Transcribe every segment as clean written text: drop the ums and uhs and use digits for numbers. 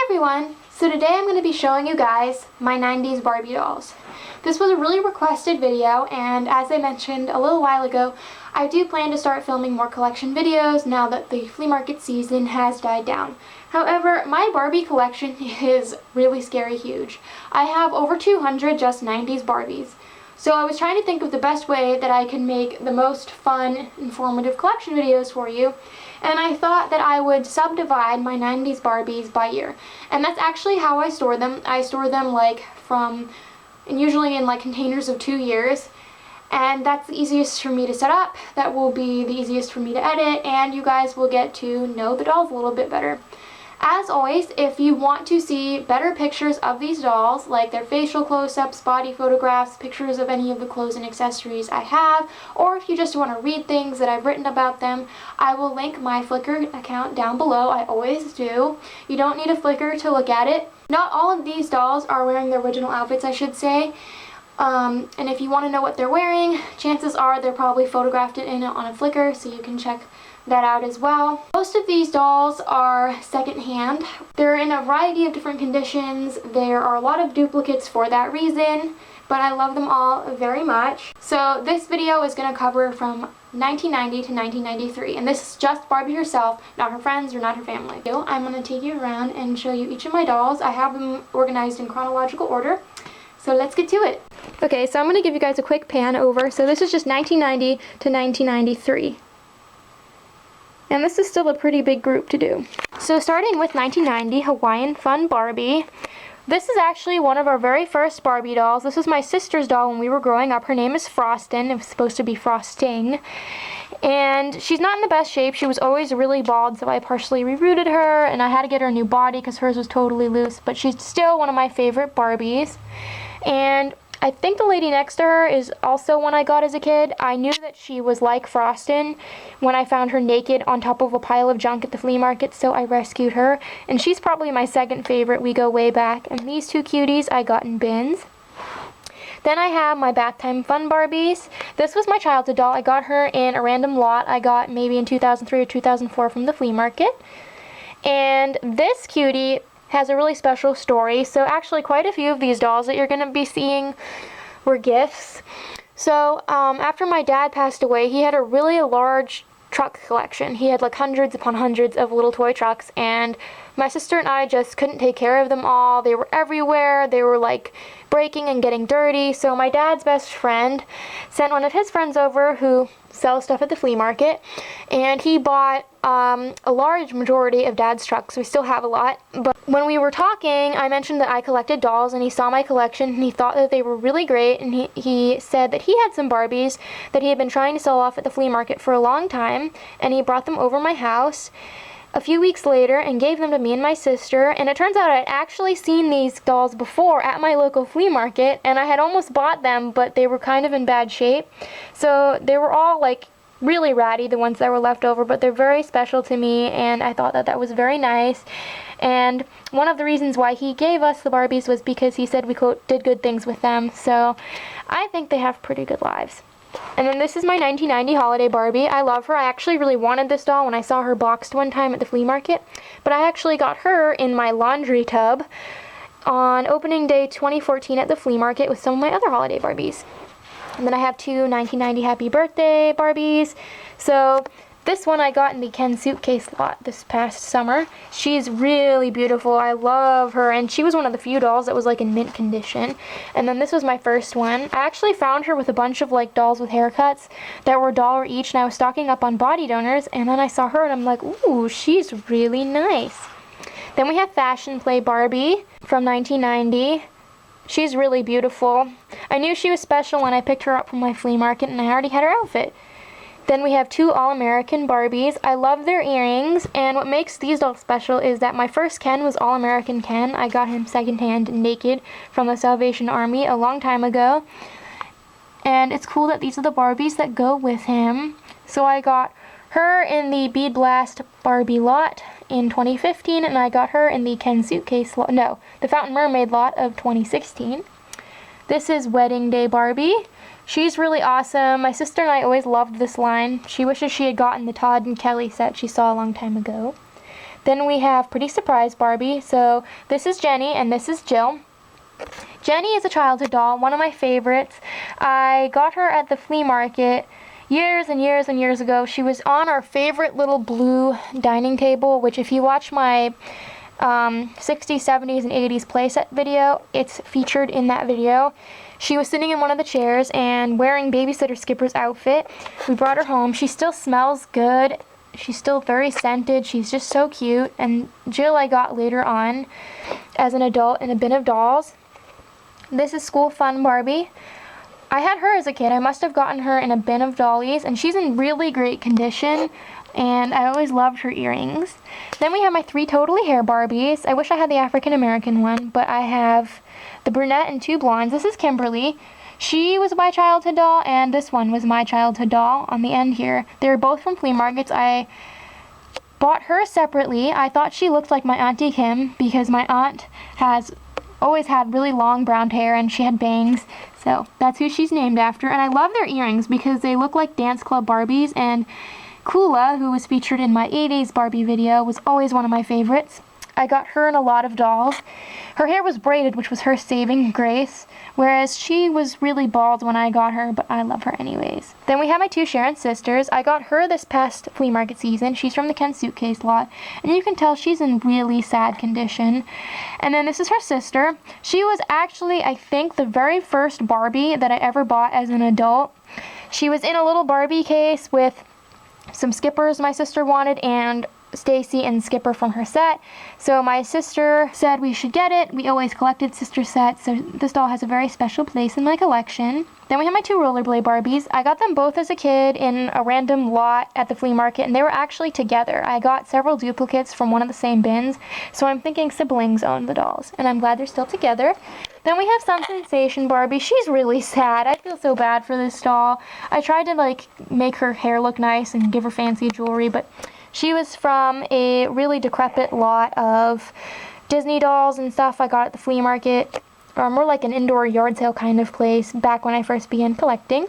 Hi everyone! So today I'm going to be showing you guys my 90s Barbie dolls. This was a really requested video, and as I mentioned a little while ago, I do plan to start filming more collection videos now that the flea market season has died down. However, my Barbie collection is really scary huge. I have over 200 just 90s Barbies. So I was trying to think of the best way that I can make the most fun, informative collection videos for you, and I thought that I would subdivide my 90s Barbies by year. And that's actually how I store them. I store them usually in containers of 2 years, and that's the easiest for me to set up. That will be the easiest for me to edit, and you guys will get to know the dolls a little bit better. As always, if you want to see better pictures of these dolls, like their facial close-ups, body photographs, pictures of any of the clothes and accessories I have, or if you just want to read things that I've written about them, I will link my Flickr account down below. I always do. You don't need a Flickr to look at it. Not all of these dolls are wearing the original outfits, I should say. And if you want to know what they're wearing, chances are they're probably photographed it in on a Flickr, so you can check that out as well. Most of these dolls are secondhand. They're in a variety of different conditions. There are a lot of duplicates for that reason, but I love them all very much. So this video is going to cover from 1990 to 1993, and this is just Barbie herself, not her friends or not her family. So I'm going to take you around and show you each of my dolls. I have them organized in chronological order, so let's get to it. Okay, so I'm going to give you guys a quick pan over. So this is just 1990 to 1993. And this is still a pretty big group to do. So starting with 1990, Hawaiian Fun Barbie. This is actually one of our very first Barbie dolls. This was my sister's doll when we were growing up. Her name is Frostin'. It was supposed to be Frosting. And she's not in the best shape. She was always really bald, so I partially rerouted her, and I had to get her a new body because hers was totally loose. But she's still one of my favorite Barbies. And I think the lady next to her is also one I got as a kid. I knew that she was like Frostin' when I found her naked on top of a pile of junk at the flea market, so I rescued her. And she's probably my second favorite. We go way back. And these two cuties I got in bins. Then I have my Bath Time Fun Barbies. This was my childhood doll. I got her in a random lot I got maybe in 2003 or 2004 from the flea market. And this cutie has a really special story. So actually quite a few of these dolls that you're going to be seeing were gifts. So after my dad passed away, he had a really large truck collection. He had hundreds upon hundreds of little toy trucks, and my sister and I just couldn't take care of them all. They were everywhere. They were breaking and getting dirty. So my dad's best friend sent one of his friends over who sells stuff at the flea market, and he bought a large majority of Dad's trucks. We still have a lot, but when we were talking, I mentioned that I collected dolls, and he saw my collection, and he thought that they were really great, and he said that he had some Barbies that he had been trying to sell off at the flea market for a long time, and he brought them over my house a few weeks later and gave them to me and my sister. And it turns out I'd actually seen these dolls before at my local flea market, and I had almost bought them, but they were kind of in bad shape. So they were all really ratty, the ones that were left over, but they're very special to me, and I thought that that was very nice. And one of the reasons why he gave us the Barbies was because he said we, quote, did good things with them. So I think they have pretty good lives. And then this is my 1990 Holiday Barbie. I love her. I actually really wanted this doll when I saw her boxed one time at the flea market, but I actually got her in my laundry tub on opening day 2014 at the flea market with some of my other Holiday Barbies. And then I have two 1990 Happy Birthday Barbies. So this one I got in the Ken suitcase lot this past summer. She's really beautiful. I love her, and she was one of the few dolls that was in mint condition. And then this was my first one. I actually found her with a bunch of dolls with haircuts that were $1 each, and I was stocking up on body donors, and then I saw her and I'm like, ooh, she's really nice. Then we have Fashion Play Barbie from 1990. She's really beautiful. I knew she was special when I picked her up from my flea market, and I already had her outfit. Then we have two All-American Barbies. I love their earrings, and what makes these dolls special is that my first Ken was All-American Ken. I got him secondhand naked from the Salvation Army a long time ago. And it's cool that these are the Barbies that go with him. So I got her in the Bead Blast Barbie lot in 2015, and I got her in the Ken suitcase lot, no, the Fountain Mermaid lot of 2016. This is Wedding Day Barbie. She's really awesome. My sister and I always loved this line. She wishes she had gotten the Todd and Kelly set she saw a long time ago. Then we have Pretty Surprise Barbie. So this is Jenny and this is Jill. Jenny is a childhood doll, one of my favorites. I got her at the flea market years and years and years ago. She was on our favorite little blue dining table, which if you watch my 60s, 70s, and 80s playset video, it's featured in that video. She was sitting in one of the chairs and wearing Babysitter Skipper's outfit. We brought her home. She still smells good. She's still very scented. She's just so cute. And Jill I got later on as an adult in a bin of dolls. This is School Fun Barbie. I had her as a kid. I must have gotten her in a bin of dollies, and she's in really great condition, and I always loved her earrings. Then we have my 3 Totally Hair Barbies. I wish I had the African American one, but I have the brunette and 2 blondes. This is Kimberly. She was my childhood doll, and this one was my childhood doll on the end here. They're both from flea markets. I bought her separately. I thought she looked like my Auntie Kim because my aunt has always had really long brown hair and she had bangs. So that's who she's named after. And I love their earrings because they look like dance club Barbies. And Kula, who was featured in my 80s Barbie video, was always one of my favorites. I got her in a lot of dolls. Her hair was braided, which was her saving grace, whereas she was really bald when I got her, but I love her anyways. Then we have my 2 Sharon sisters. I got her this past flea market season. She's from the Ken Suitcase lot, and you can tell she's in really sad condition. And then this is her sister. She was actually, I think, the very first Barbie that I ever bought as an adult. She was in a little Barbie case with some Skippers my sister wanted and Stacy and Skipper from her set. So my sister said we should get it. We always collected sister sets, so this doll has a very special place in my collection. Then we have my 2 Rollerblade Barbies. I got them both as a kid in a random lot at the flea market, and they were actually together. I got several duplicates from one of the same bins, so I'm thinking siblings own the dolls, and I'm glad they're still together. Then we have Some Sensation Barbie. She's really sad. I feel so bad for this doll. I tried to make her hair look nice and give her fancy jewelry, but she was from a really decrepit lot of Disney dolls and stuff I got at the flea market, or more like an indoor yard sale kind of place back when I first began collecting.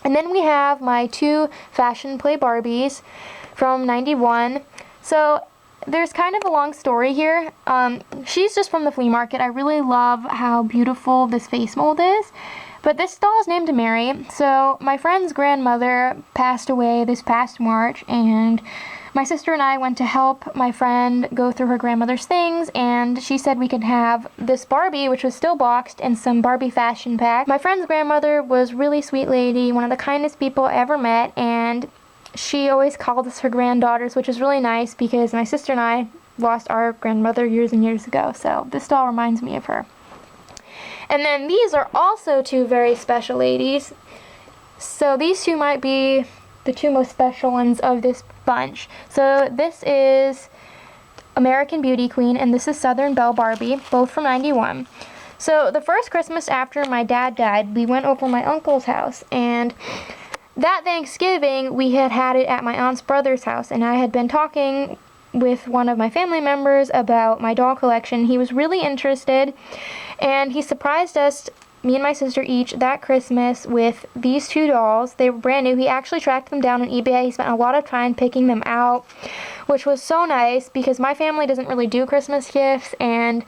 And then we have my 2 Fashion Play Barbies from '91. So there's kind of a long story here. She's just from the flea market. I really love how beautiful this face mold is. But this doll is named Mary. So my friend's grandmother passed away this past March, and my sister and I went to help my friend go through her grandmother's things, and she said we could have this Barbie, which was still boxed, and some Barbie fashion pack. My friend's grandmother was a really sweet lady, one of the kindest people I ever met, and she always called us her granddaughters, which is really nice because my sister and I lost our grandmother years and years ago, so this doll reminds me of her. And then these are also 2 very special ladies. So these 2 might be the 2 most special ones of this bunch. So this is American Beauty Queen and this is Southern Belle Barbie, both from '91. So the first Christmas after my dad died, we went over to my uncle's house, and that Thanksgiving we had it at my aunt's brother's house, and I had been talking with one of my family members about my doll collection. He was really interested, and he surprised us, me and my sister each, that Christmas with these 2 dolls. They were brand new. He actually tracked them down on eBay. He spent a lot of time picking them out, which was so nice because my family doesn't really do Christmas gifts, and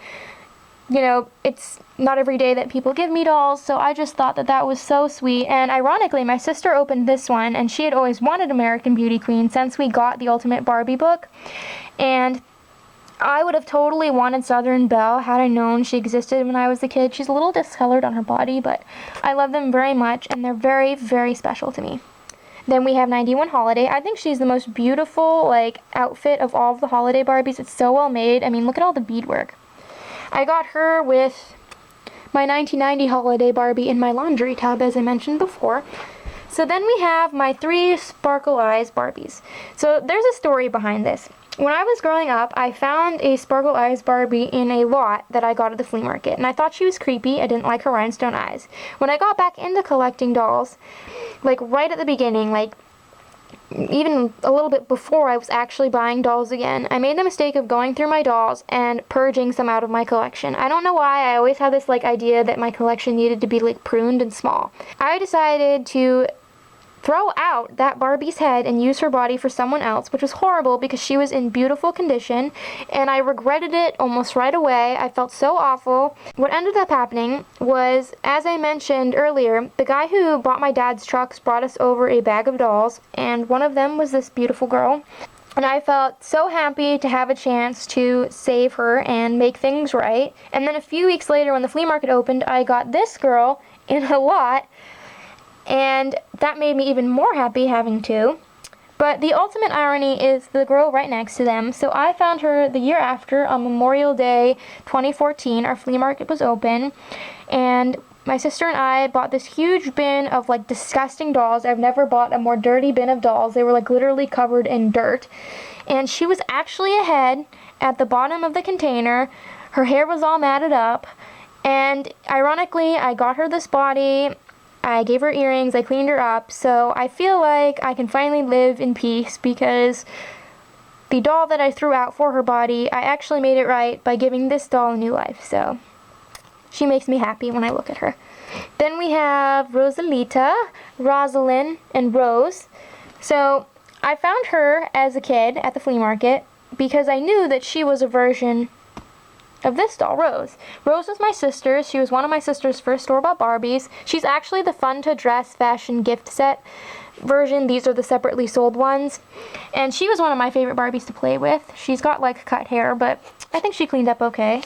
you know, it's not every day that people give me dolls, so I just thought that that was so sweet. And ironically, my sister opened this one, and she had always wanted American Beauty Queen since we got the Ultimate Barbie book, and I would have totally wanted Southern Belle had I known she existed when I was a kid. She's a little discolored on her body, but I love them very much, and they're very, very special to me. Then we have '91 Holiday. I think she's the most beautiful, outfit of all of the Holiday Barbies. It's so well made. I mean, look at all the beadwork. I got her with my 1990 Holiday Barbie in my laundry tub, as I mentioned before. So then we have my 3 Sparkle Eyes Barbies. So there's a story behind this. When I was growing up, I found a Sparkle Eyes Barbie in a lot that I got at the flea market, and I thought she was creepy. I didn't like her rhinestone eyes. When I got back into collecting dolls, right at the beginning, even a little bit before I was actually buying dolls again, I made the mistake of going through my dolls and purging some out of my collection. I don't know why. I always had this idea that my collection needed to be pruned and small. I decided to throw out that Barbie's head and use her body for someone else, which was horrible because she was in beautiful condition, and I regretted it almost right away. I felt so awful. What ended up happening was, as I mentioned earlier, the guy who bought my dad's trucks brought us over a bag of dolls, and one of them was this beautiful girl. And I felt so happy to have a chance to save her and make things right. And then a few weeks later, when the flea market opened, I got this girl in a lot, and that made me even more happy having two. But the ultimate irony is the girl right next to them. So I found her the year after, on Memorial Day 2014. Our flea market was open, and my sister and I bought this huge bin of like disgusting dolls. I've never bought a more dirty bin of dolls. They were like literally covered in dirt. And she was actually a head at the bottom of the container. Her hair was all matted up. And ironically, I got her this body. I gave her earrings, I cleaned her up, so I feel like I can finally live in peace because the doll that I threw out for her body, I actually made it right by giving this doll a new life, so she makes me happy when I look at her. Then we have Rosalita, Rosalind, and Rose. So I found her as a kid at the flea market because I knew that she was a version of this doll, Rose. Rose was my sister. She was one of my sister's first store-bought Barbies. She's actually the fun-to-dress fashion gift set version. These are the separately sold ones. And she was one of my favorite Barbies to play with. She's got like cut hair, but I think she cleaned up okay.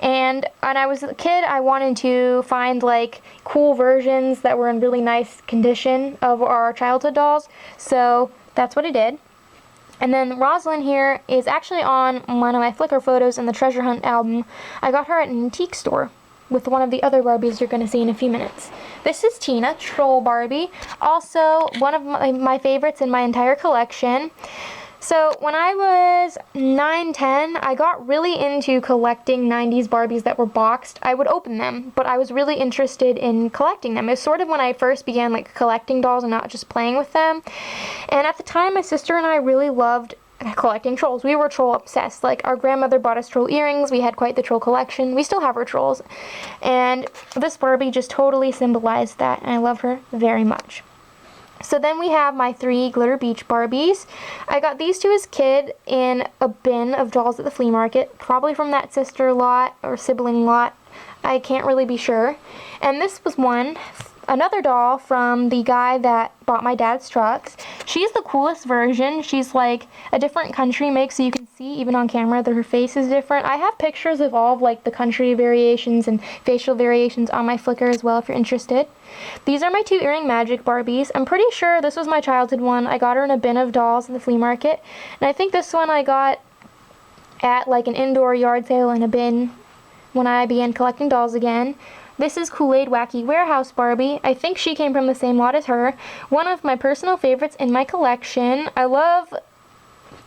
And when I was a kid, I wanted to find like cool versions that were in really nice condition of our childhood dolls. So that's what I did. And then Rosalind here is actually on one of my Flickr photos in the Treasure Hunt album. I got her at an antique store with one of the other Barbies you're going to see in a few minutes. This is Tina, Troll Barbie. Also, one of my favorites in my entire collection. So when I was 9, 10, I got really into collecting 90s Barbies that were boxed. I would open them, but I was really interested in collecting them. It was sort of when I first began like collecting dolls and not just playing with them. And at the time, my sister and I really loved collecting trolls. We were troll obsessed. Like, our grandmother bought us troll earrings. We had quite the troll collection. We still have our trolls. And this Barbie just totally symbolized that, and I love her very much. So then we have my 3 Glitter Beach Barbies. I got these 2 as a kid in a bin of dolls at the flea market, probably from that sister lot or sibling lot. I can't really be sure. And this was another doll from the guy that bought my dad's trucks. She's the coolest version. She's like a different country make, so you can see even on camera that her face is different. I have pictures of all of like the country variations and facial variations on my Flickr as well if you're interested. These are my 2 Earring Magic Barbies. I'm pretty sure this was my childhood one. I got her in a bin of dolls at the flea market. And I think this one I got at like an indoor yard sale in a bin when I began collecting dolls again. This is Kool-Aid Wacky Warehouse Barbie. I think she came from the same lot as her. One of my personal favorites in my collection. I love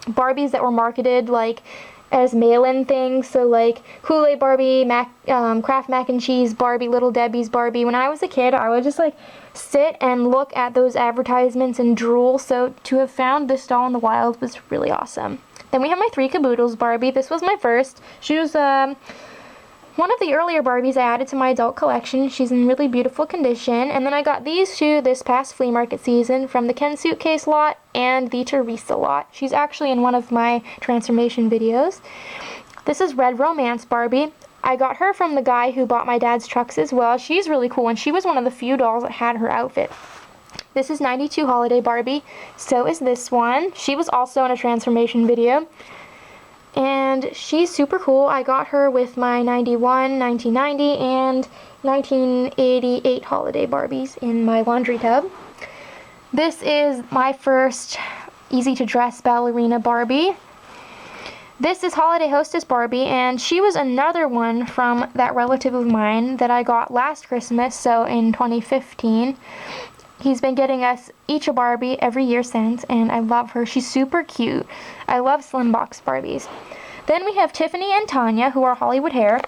Barbies that were marketed like as mail-in things. So like Kool-Aid Barbie, Kraft Mac and Cheese Barbie, Little Debbie's Barbie. When I was a kid, I would just like sit and look at those advertisements and drool. So to have found this doll in the wild was really awesome. Then we have my 3 Caboodles Barbie. This was my first. She was one of the earlier Barbies I added to my adult collection. She's in really beautiful condition. And then I got these 2 this past flea market season from the Ken Suitcase lot and the Teresa lot. She's actually in one of my transformation videos. This is Red Romance Barbie. I got her from the guy who bought my dad's trucks as well. She's really cool, and she was one of the few dolls that had her outfit. This is 92 Holiday Barbie. So is this one. She was also in a transformation video. And she's super cool. I got her with my 91, 1990, and 1988 holiday Barbies in my laundry tub. This is my first easy-to-dress ballerina Barbie. This is Holiday Hostess Barbie, and she was another one from that relative of mine that I got last Christmas, so in 2015. He's been getting us each a Barbie every year since, and I love her. She's super cute. I love slim box Barbies. Then we have Tiffany and Tanya, who are Hollywood hair.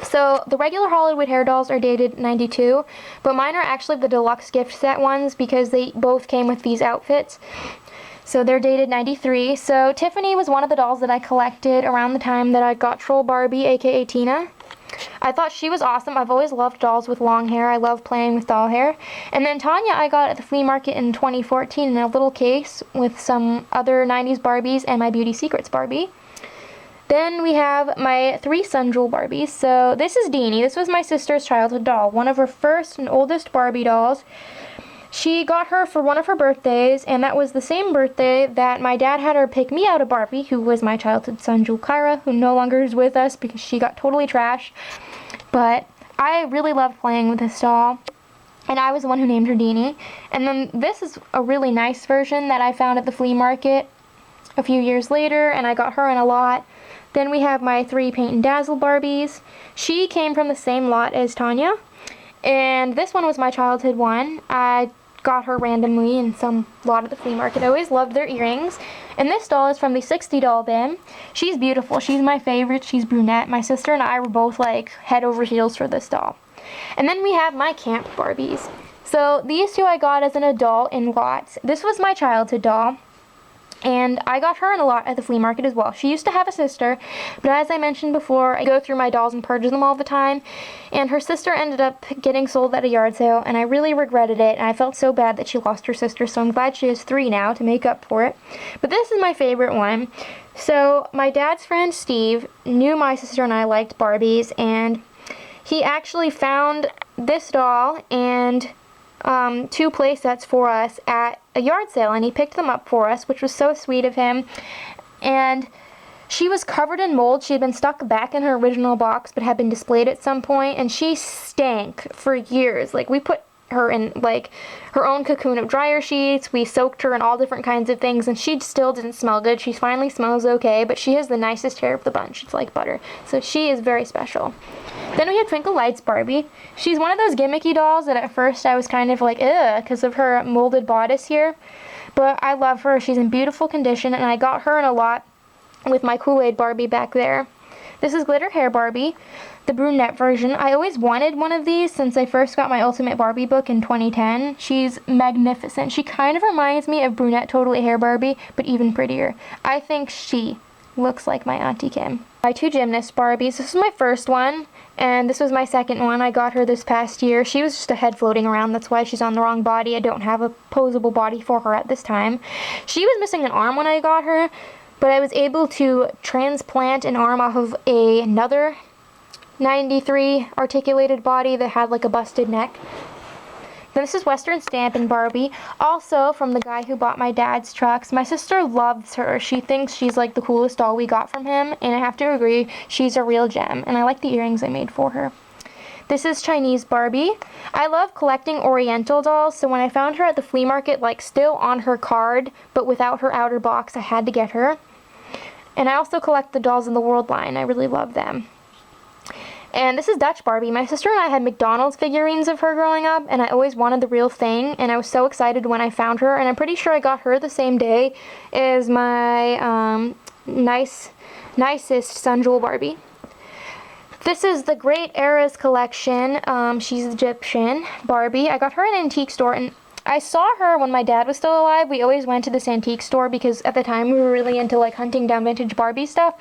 So the regular Hollywood hair dolls are dated 92, but mine are actually the deluxe gift set ones because they both came with these outfits. So they're dated 93. So Tiffany was one of the dolls that I collected around the time that I got Troll Barbie, aka Tina. I thought she was awesome. I've always loved dolls with long hair. I love playing with doll hair. And then Tanya I got at the flea market in 2014 in a little case with some other 90s Barbies and my Beauty Secrets Barbie. Then we have my 3 Sun Jewel Barbies. So this is Deanie. This was my sister's childhood doll, one of her first and oldest Barbie dolls. She got her for one of her birthdays, and that was the same birthday that my dad had her pick me out a Barbie, who was my childhood Sun Jewel Kyra, who no longer is with us because she got totally trashed. But I really loved playing with this doll, and I was the one who named her Deanie. And then this is a really nice version that I found at the flea market a few years later, and I got her in a lot. Then we have my 3 Paint and Dazzle Barbies. She came from the same lot as Tanya, and this one was my childhood one. I got her randomly in some lot at the flea market. I always loved their earrings. And this doll is from the 60 doll bin. She's beautiful. She's my favorite. She's brunette. My sister and I were both like head over heels for this doll. And then we have my camp Barbies. So these 2 I got as an adult in lots. This was my childhood doll, and I got her in a lot at the flea market as well. She used to have a sister, but as I mentioned before, I go through my dolls and purge them all the time, and her sister ended up getting sold at a yard sale, and I really regretted it, and I felt so bad that she lost her sister, so I'm glad she has 3 now to make up for it. But this is my favorite one. So my dad's friend Steve knew my sister and I liked Barbies, and he actually found this doll and 2 play sets for us at a yard sale, and he picked them up for us, which was so sweet of him. And she was covered in mold. She had been stuck back in her original box but had been displayed at some point, and she stank for years. Like, we put her in like her own cocoon of dryer sheets, we soaked her in all different kinds of things, and she still didn't smell good. She finally smells okay, but she has the nicest hair of the bunch. It's like butter, so she is very special. Then we have Twinkle Lights Barbie. She's one of those gimmicky dolls that at first I was kind of like, ugh, because of her molded bodice here, but I love her. She's in beautiful condition, and I got her in a lot with my Kool-Aid Barbie back there. This is Glitter Hair Barbie, the brunette version. I always wanted one of these since I first got my Ultimate Barbie book in 2010. She's magnificent. She kind of reminds me of brunette Totally Hair Barbie, but even prettier. I think she looks like my Auntie Kim. My 2 Gymnast Barbies. This is my first one, and this was my second one. I got her this past year. She was just a head floating around. That's why she's on the wrong body. I don't have a posable body for her at this time. She was missing an arm when I got her, but I was able to transplant an arm off of another 93 articulated body that had like a busted neck. Then this is Western Stampin' Barbie, also from the guy who bought my dad's trucks. My sister loves her. She thinks she's like the coolest doll we got from him, and I have to agree, she's a real gem, and I like the earrings I made for her. This is Chinese Barbie. I love collecting Oriental dolls, so when I found her at the flea market, like still on her card, but without her outer box, I had to get her. And I also collect the Dolls in the World line. I really love them. And this is Dutch Barbie. My sister and I had McDonald's figurines of her growing up, and I always wanted the real thing, and I was so excited when I found her, and I'm pretty sure I got her the same day as my nicest Sun Jewel Barbie. This is the Great Eras collection. She's Egyptian Barbie. I got her in an antique store, and I saw her when my dad was still alive. We always went to this antique store because at the time we were really into like hunting down vintage Barbie stuff.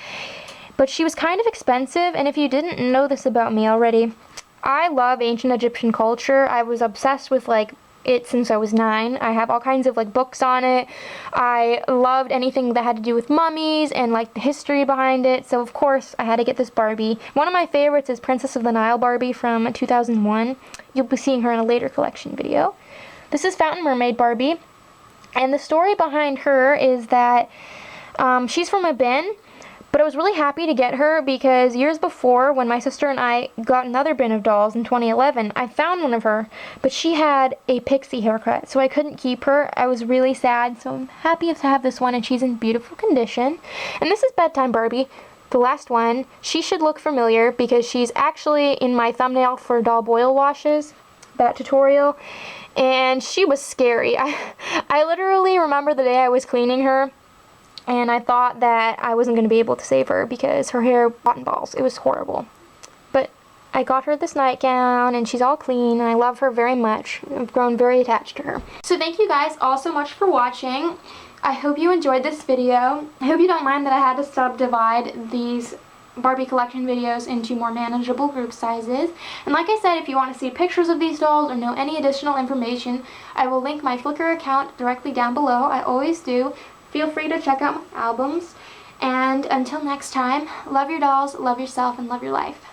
But she was kind of expensive, and if you didn't know this about me already, I love ancient Egyptian culture. I was obsessed with like it since I was 9. I have all kinds of like books on it. I loved anything that had to do with mummies and like the history behind it, so of course I had to get this Barbie. One of my favorites is Princess of the Nile Barbie from 2001. You'll be seeing her in a later collection video. This is Fountain Mermaid Barbie, and the story behind her is that she's from a bin, but I was really happy to get her because years before, when my sister and I got another bin of dolls in 2011, I found one of her, but she had a pixie haircut, so I couldn't keep her. I was really sad, so I'm happy to have this one, and she's in beautiful condition. And this is Bedtime Barbie, the last one. She should look familiar because she's actually in my thumbnail for doll boil washes, that tutorial, and she was scary. I literally remember the day I was cleaning her, and I thought that I wasn't going to be able to save her because her hair cotton balls. It was horrible. But I got her this nightgown, and she's all clean, and I love her very much. I've grown very attached to her. So thank you guys all so much for watching. I hope you enjoyed this video. I hope you don't mind that I had to subdivide these Barbie collection videos into more manageable group sizes. And like I said, if you want to see pictures of these dolls or know any additional information, I will link my Flickr account directly down below. I always do. Feel free to check out my albums. And until next time, love your dolls, love yourself, and love your life.